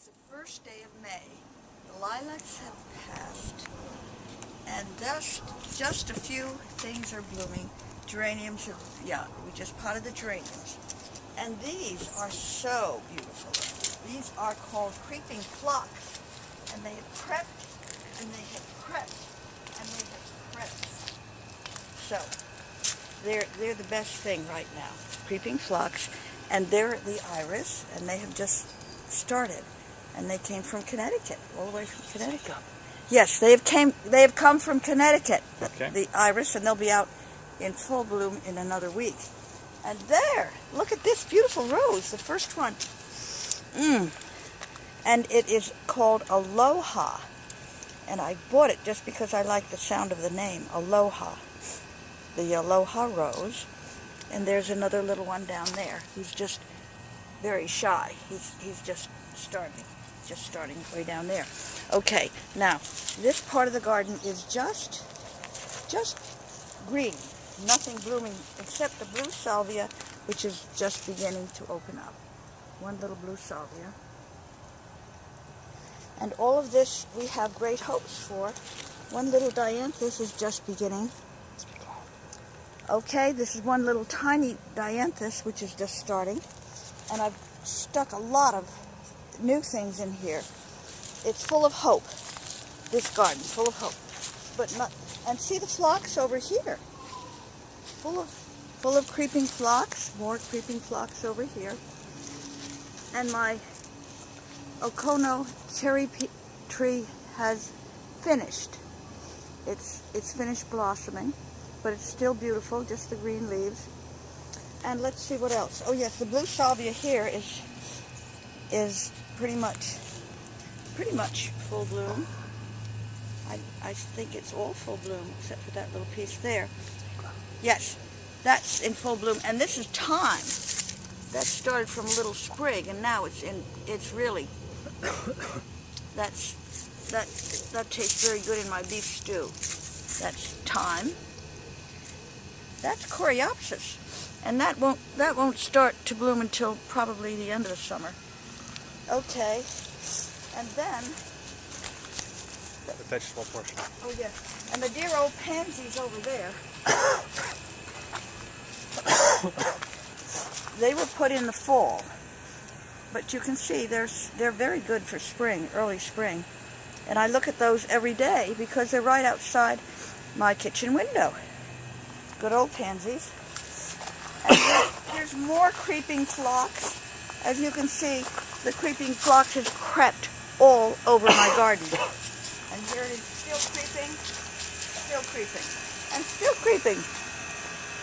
It's the first day of May. The lilacs have passed, and just a few things are blooming. Geraniums have, we just potted the geraniums. And these are so beautiful. These are called creeping phlox, and they have crept, and they have crept, and they have crept. So, they're the best thing right now. Creeping phlox, and they're the iris, and they have just started. And they came from Connecticut, all the way from Connecticut. Yes, they have come from Connecticut, okay. The iris, and they'll be out in full bloom in another week. And there, look at this beautiful rose, the first one. And it is called Aloha. And I bought it just because I like the sound of the name, Aloha. The Aloha rose. And there's another little one down there who's just very shy. He's just starting way down there. Okay, now this part of the garden is just green, nothing blooming except the blue salvia, which is just beginning to open up. One little blue salvia. And all of this we have great hopes for. One little dianthus is just beginning. Okay, this is one little tiny dianthus which is just starting. And I've stuck a lot of new things in here. It's full of hope. This garden, full of hope. But not, and see the phlox over here. Full of creeping phlox, more creeping phlox over here. And my Okono cherry tree has finished. It's finished blossoming, but it's still beautiful, just the green leaves. And let's see what else. Oh yes, the blue salvia here is pretty much full bloom. I think it's all full bloom except for that little piece there. Yes, that's in full bloom, and this is thyme. That started from a little sprig, and now it's really that tastes very good in my beef stew. That's thyme. That's coreopsis. And that won't start to bloom until probably the end of the summer. Okay, and then the vegetable portion. Oh yeah, and the dear old pansies over there. They were put in the fall, but you can see they're very good for spring, early spring. And I look at those every day because they're right outside my kitchen window. Good old pansies. And there's more creeping phlox. As you can see, the creeping phlox has crept all over my garden. And here it is, still creeping, and still creeping.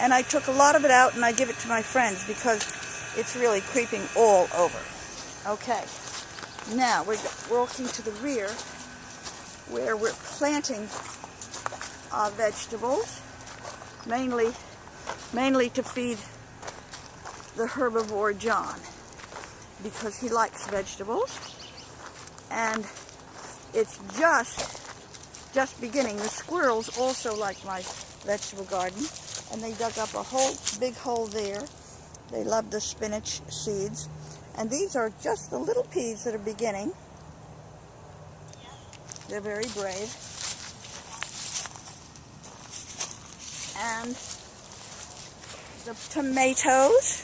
And I took a lot of it out and I give it to my friends because it's really creeping all over. Okay, now we're walking to the rear where we're planting vegetables, mainly to feed the herbivore John, because he likes vegetables, and it's just beginning. The squirrels also like my vegetable garden, and they dug up a big hole there. They love the spinach seeds, and these are just the little peas that are beginning. They're very brave. And the tomatoes,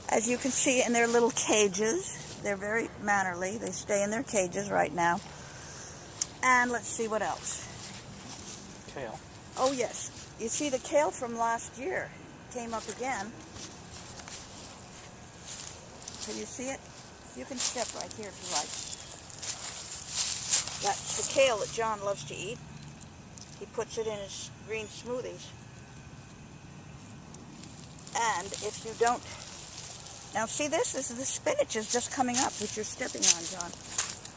as you can see in their little cages, they're very mannerly. They stay in their cages right now. And let's see what else. Kale. Oh yes, you see the kale from last year came up again. Can you see it? You can step right here if you like. That's the kale that John loves to eat. He puts it in his green smoothies. And if you don't... Now see this? This is the spinach is just coming up, which you're stepping on, John.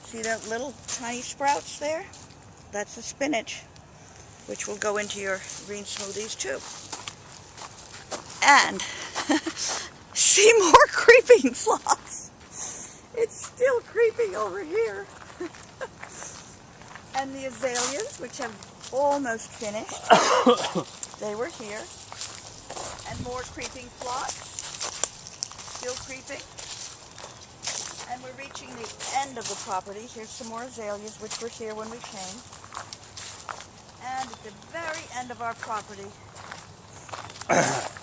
See that little tiny sprouts there? That's the spinach, which will go into your green smoothies too. And see more creeping phlox. It's still creeping over here. And the azaleas, which have almost finished. They were here. And more creeping phlox. Still creeping. And we're reaching the end of the property. Here's some more azaleas, which were here when we came. And at the very end of our property,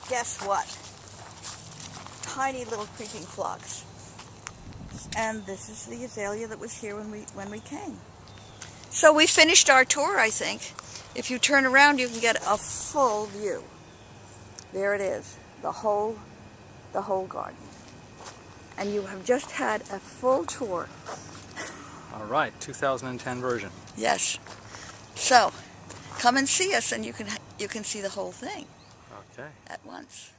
guess what? Tiny little creeping phlox. And this is the azalea that was here when we came. So we finished our tour, I think. If you turn around, you can get a full view. There it is, the whole garden. And you have just had a full tour. All right, 2010 version. Yes. So, come and see us, and you can see the whole thing Okay. at once.